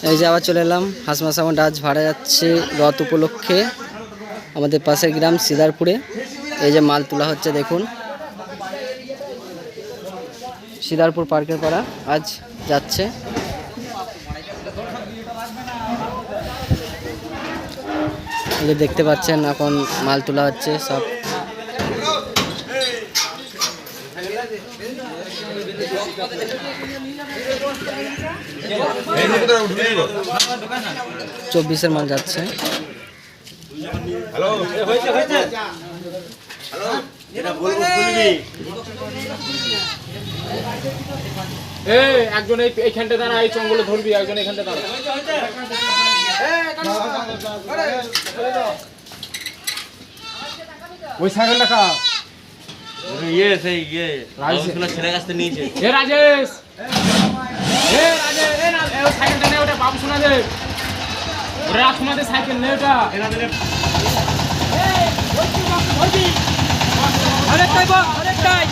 এই যে আবার চলে এলাম হাসমাস সাউন্ড। আজ ভাড়া যাচ্ছে রথ উপলক্ষে আমাদের পাশের গ্রাম সিদারপুরে। এই যে মাল তোলা হচ্ছে দেখুন, সিদারপুর পার্কের পাড়া আজ যাচ্ছে। এই যে দেখতে পাচ্ছেন এখন মাল তোলা হচ্ছে সব। চব্বিশের মাল যাচ্ছে। একজন এইখানটা দাঁড়া, এই চঙ্গলে ধরবি, একজন এখানটা দাঁড়া। ওই সাইকেলটা খা। ছেলে কাছ থেকে নিয়েছে। রাজেশ, সাইকেলটা নে, ওটা বাবু শোনা দে, ওটা শোনাতে সাইকেল নে, ওটা অনেকটাই